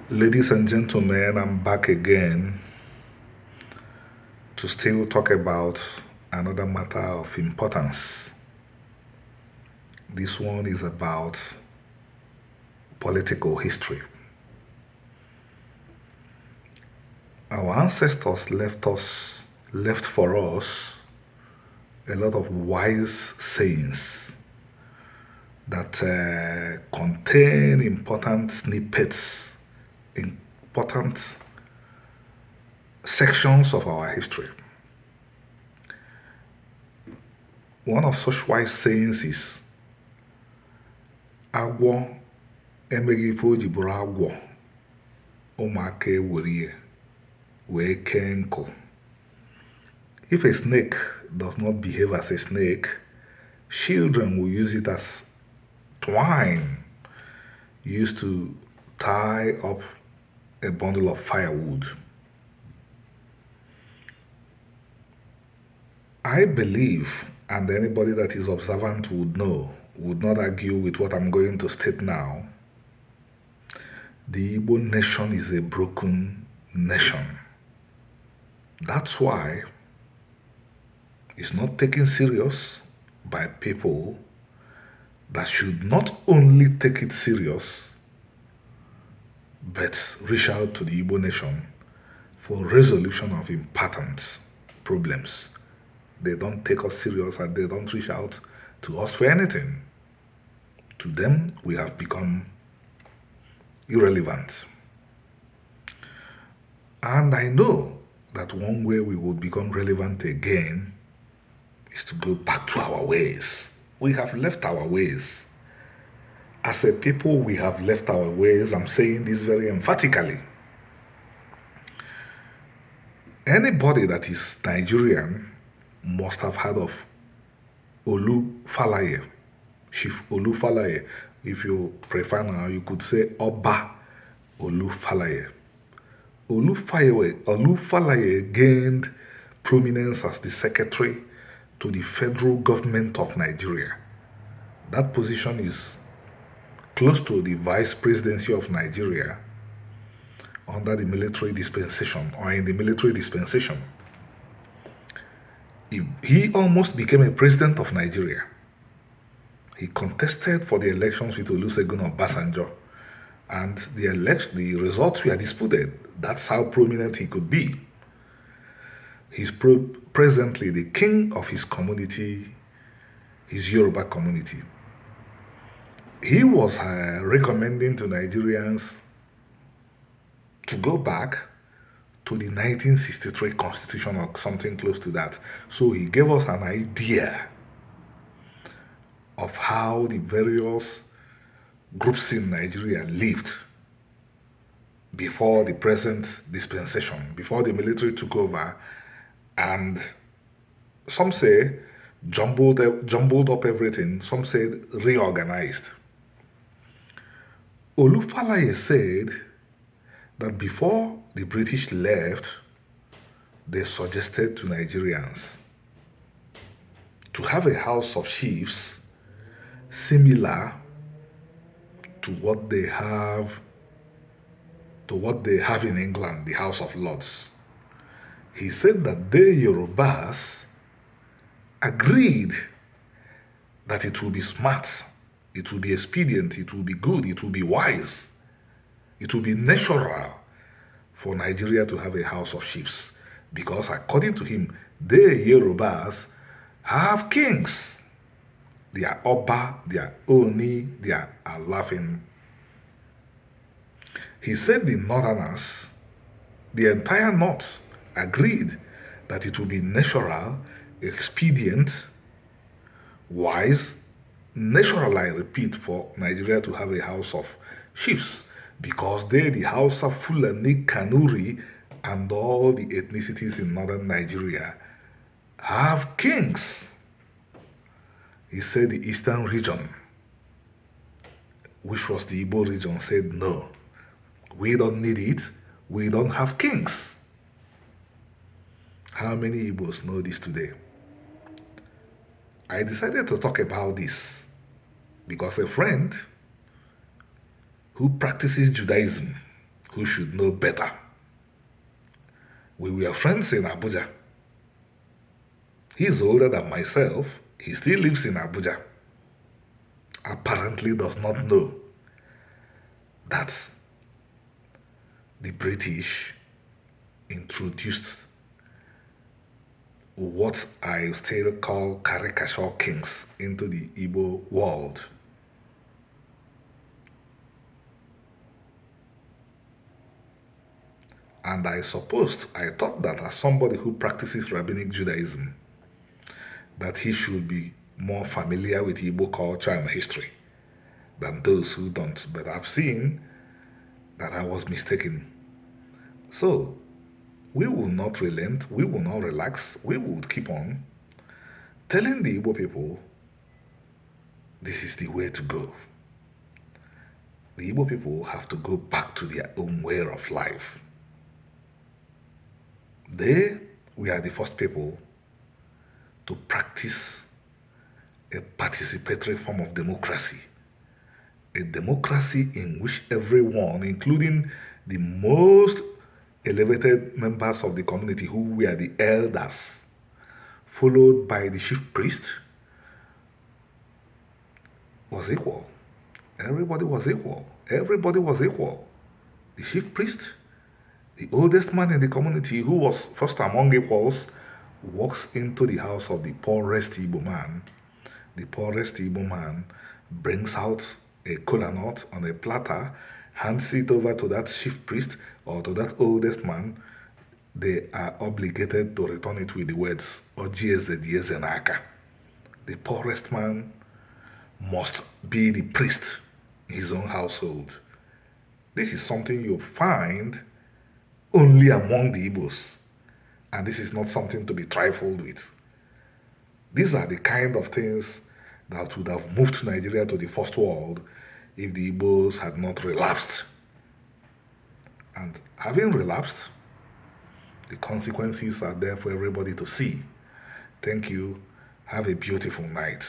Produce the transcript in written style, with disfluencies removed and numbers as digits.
Ladies and gentlemen, I'm back again to still talk about another matter of importance. This one is about political history. Our ancestors left for us a lot of wise sayings that contain important snippets, important sections of our history. One of such wise sayings is agwọ emeghị ife o ji bụrụ agwọ ụmụaka ewere wee kee nkụ. If a snake does not behave as a snake, children will use it as twine used to tie up a bundle of firewood. I believe, and anybody that is observant would know, would not argue with what I'm going to state now, the Igbo nation is a broken nation. That's why it's not taken serious by people that should not only take it serious, but reach out to the Igbo nation for resolution of important problems. They don't take us serious and they don't reach out to us for anything. To them, we have become irrelevant. And I know that one way we will become relevant again is to go back to our ways. We have left our ways. As a people, we have left our ways. I'm saying this very emphatically. Anybody that is Nigerian must have heard of Olu Falae, Chief Olu Falae. If you prefer now, you could say Oba Olu Falae. Olu Falae gained prominence as the secretary to the federal government of Nigeria. That position is close to the vice presidency of Nigeria under the military dispensation or in the military dispensation. He almost became a president of Nigeria. He contested for the elections with Olusegun Obasanjo, and the results were disputed. That's how prominent he could be. He's presently the king of his community, his Yoruba community. He was recommending to Nigerians to go back to the 1963 constitution or something close to that. So he gave us an idea of how the various groups in Nigeria lived before the present dispensation, before the military took over, and some say jumbled up everything, some said reorganized. Olu Falae said that before the British left, they suggested to Nigerians to have a house of chiefs similar to what they have in England, the House of Lords. He said that the Yorubas agreed that it will be smart, it will be expedient, it will be good, it will be wise, it will be natural for Nigeria to have a house of chiefs, because according to him, the Yorubas have kings. They are Oba, they are Oni, they are Alafin. He said the Northerners, the entire North, agreed that it would be natural, expedient, wise, natural, I repeat, for Nigeria to have a house of chiefs, because they, the House of Fulani, Kanuri, and all the ethnicities in northern Nigeria have kings. He said the eastern region, which was the Igbo region, said no, we don't need it, we don't have kings. How many Igbos know this today? I decided to talk about this because a friend who practices Judaism, who should know better. We were friends in Abuja. He's older than myself. He still lives in Abuja. Apparently does not know that the British introduced what I still call caricature kings into the Igbo world. And I thought that as somebody who practices Rabbinic Judaism, that he should be more familiar with Igbo culture and history than those who don't. But I've seen that I was mistaken. So, we will not relent, we will not relax, we will keep on telling the Igbo people this is the way to go. The Igbo people have to go back to their own way of life. They were the first people to practice a participatory form of democracy. A democracy in which everyone, including the most elevated members of the community who were the elders, followed by the chief priest, was equal. Everybody was equal. Everybody was equal. The chief priest, the oldest man in the community who was first among equals, walks into the house of the poorest Igbo man. The poorest Igbo man brings out a kola nut on a platter, hands it over to that chief priest or to that oldest man. They are obligated to return it with the words, Ojieze dieze n'aka. The poorest man must be the priest in his own household. This is something you find only among the Igbos. And this is not something to be trifled with. These are the kind of things that would have moved Nigeria to the first world if the Igbos had not relapsed. And having relapsed, the consequences are there for everybody to see. Thank you. Have a beautiful night.